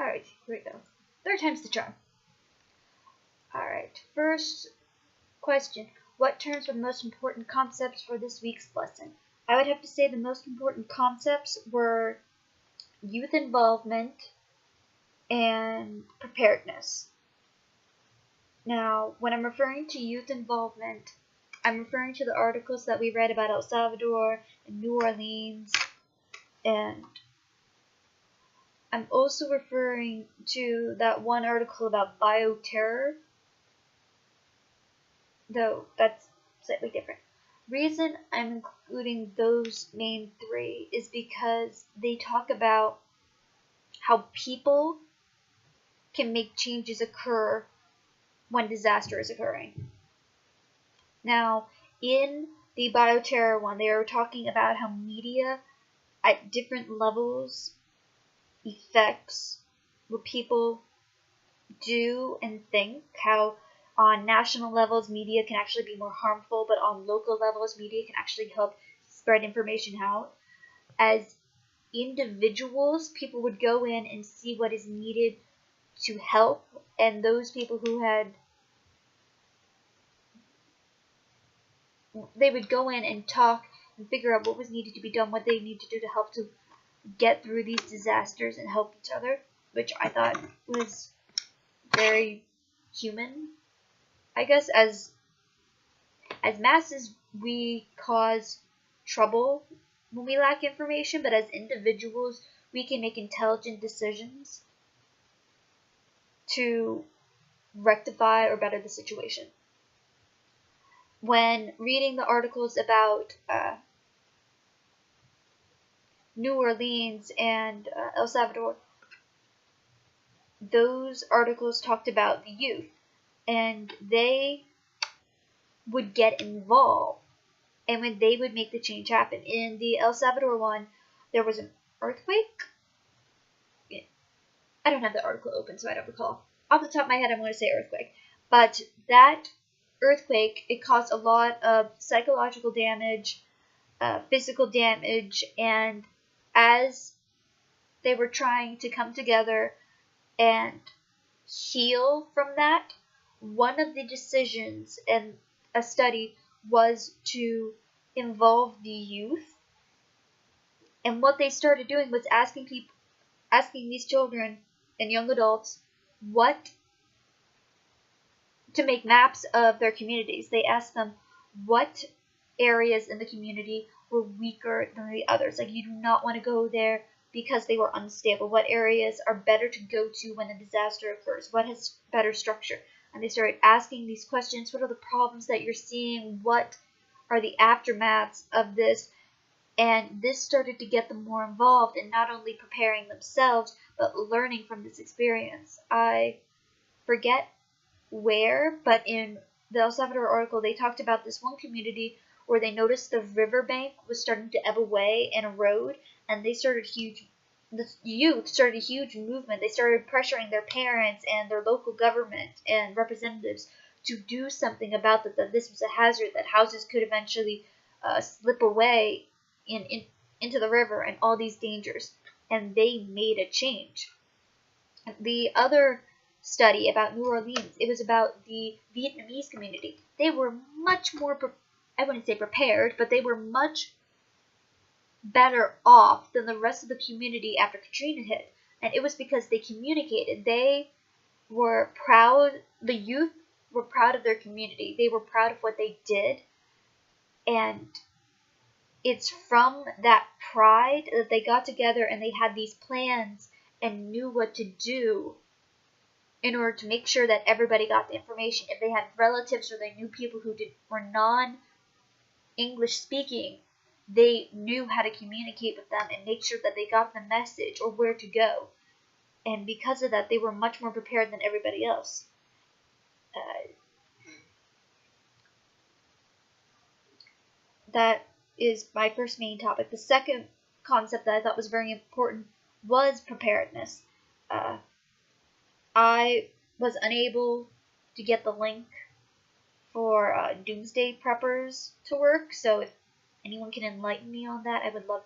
Alright, here we go. Third time's the charm. Alright, first question. What terms were the most important concepts for this week's lesson? I would have to say the most important concepts were youth involvement and preparedness. Now, when I'm referring to youth involvement, I'm referring to the articles that we read about El Salvador and New Orleans, and I'm also referring to that one article about bioterror, though that's slightly different. Reason I'm including those main three is because they talk about how people can make changes occur when disaster is occurring. Now, in the bioterror one, they are talking about how media at different levels affects what people do and think, how on national levels media can actually be more harmful, but on local levels media can actually help spread information out. As individuals, people would go in and see what is needed to help, and those people who they would go in and talk and figure out what was needed to be done, what they need to do to help to get through these disasters and help each other, which I thought was very human. I guess as masses, we cause trouble when we lack information, but as individuals, we can make intelligent decisions to rectify or better the situation. When reading the articles about New Orleans and El Salvador, those articles talked about the youth, and they would get involved, and when they would make the change happen. In the El Salvador one, there was an earthquake. I don't have the article open, so I don't recall. Off the top of my head, I'm going to say earthquake. But that earthquake, it caused a lot of psychological damage, physical damage, and as they were trying to come together and heal from that, one of the decisions in a study was to involve the youth. And what they started doing was asking these children and young adults to make maps of their communities. They asked them what areas in the community were weaker than the others. Like, you do not want to go there because they were unstable. What areas are better to go to when a disaster occurs? What has better structure? And they started asking these questions. What are the problems that you're seeing? What are the aftermaths of this? And this started to get them more involved in not only preparing themselves, but learning from this experience. I forget where, but in the El Salvador article, they talked about this one community where they noticed the riverbank was starting to ebb away and erode, and the youth started a huge movement. They started pressuring their parents and their local government and representatives to do something about that this was a hazard, that houses could eventually slip away into the river and all these dangers, and they made a change. The other study about New Orleans, it was about the Vietnamese community. They were much more, I wouldn't say prepared, but they were much better off than the rest of the community after Katrina hit. And it was because they communicated. They were proud, the youth were proud of their community. They were proud of what they did. And it's from that pride that they got together and they had these plans and knew what to do in order to make sure that everybody got the information. If they had relatives or they knew people who were non-English speaking, they knew how to communicate with them and make sure that they got the message or where to go. And because of that, they were much more prepared than everybody else. That is my first main topic. The second concept that I thought was very important was preparedness. I was unable to get the link for Doomsday Preppers to work, so if anyone can enlighten me on that, I would love.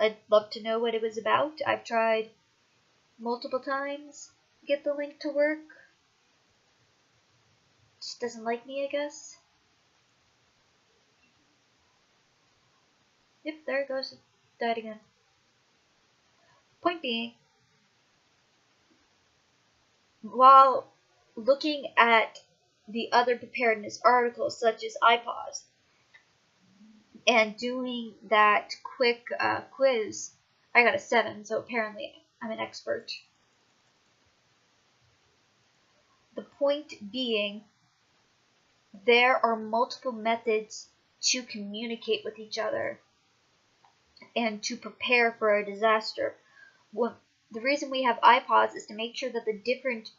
I'd love to know what it was about. I've tried multiple times to get the link to work. Just doesn't like me, I guess. Yep, there it goes. It died again. Point being, while looking at the other preparedness articles, such as iPause, and doing that quick quiz, I got a 7, so apparently I'm an expert. The point being, there are multiple methods to communicate with each other and to prepare for a disaster. The reason we have iPods is to make sure that the different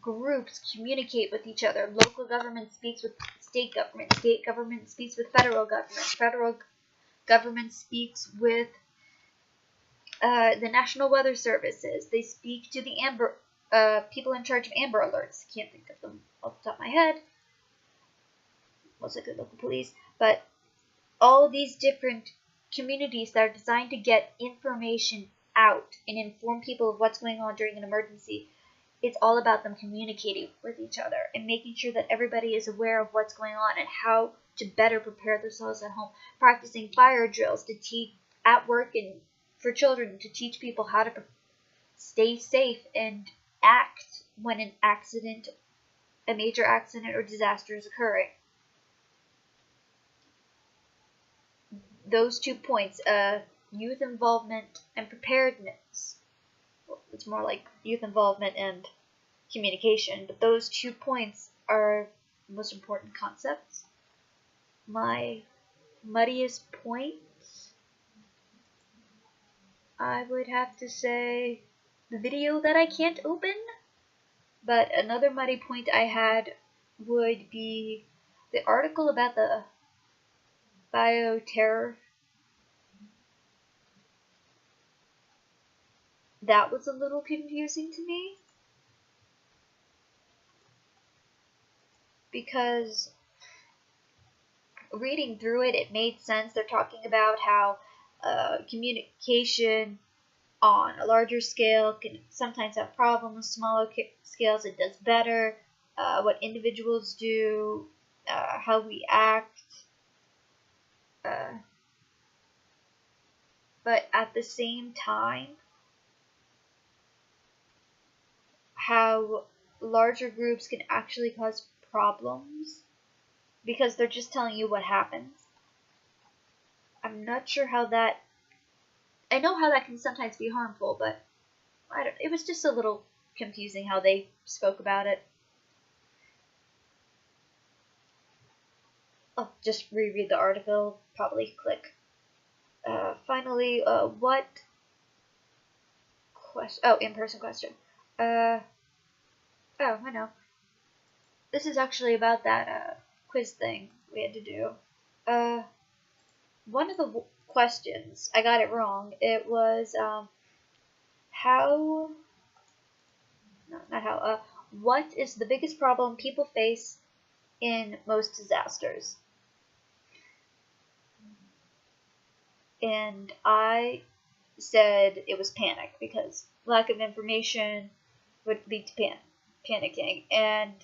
groups communicate with each other. Local government speaks with state government speaks with federal government speaks with the National Weather Services. They speak to the people in charge of Amber Alerts. Can't think of them off the top of my head. Most likely local police. But all these different communities that are designed to get information out and inform people of what's going on during an emergency. It's all about them communicating with each other and making sure that everybody is aware of what's going on and how to better prepare themselves at home. Practicing fire drills to teach at work and for children to teach people how to stay safe and act when an accident, a major accident or disaster is occurring. Those 2 points, youth involvement and preparedness. Well, it's more like youth involvement and communication, but those 2 points are the most important concepts. My muddiest point, I would have to say the video that I can't open, but another muddy point I had would be the article about the bioterror. That was a little confusing to me, because reading through it, it made sense. They're talking about how communication on a larger scale can sometimes have problems. Smaller scales, it does better. What individuals do, how we act. But at the same time, how larger groups can actually cause problems because they're just telling you what happens. I'm not sure how that... I know how that can sometimes be harmful, but it was just a little confusing how they spoke about it. I'll just reread the article, probably click. Finally, what question? Oh, in-person question. Oh, I know. This is actually about that quiz thing we had to do. One of the questions, I got it wrong. It was, what is the biggest problem people face in most disasters? And I said it was panic, because lack of information would lead to panicking. And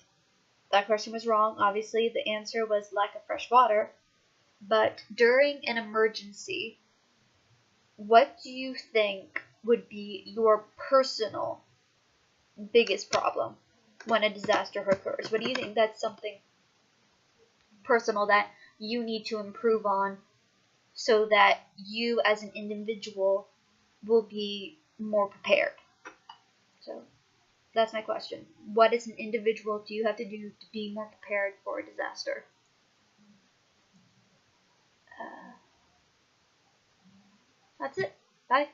that question was wrong. Obviously, the answer was lack of fresh water. But during an emergency, what do you think would be your personal biggest problem when a disaster occurs? What do you think that's something personal that you need to improve on so that you as an individual will be more prepared? So that's my question. What as an individual do you have to do to be more prepared for a disaster? That's it. Bye.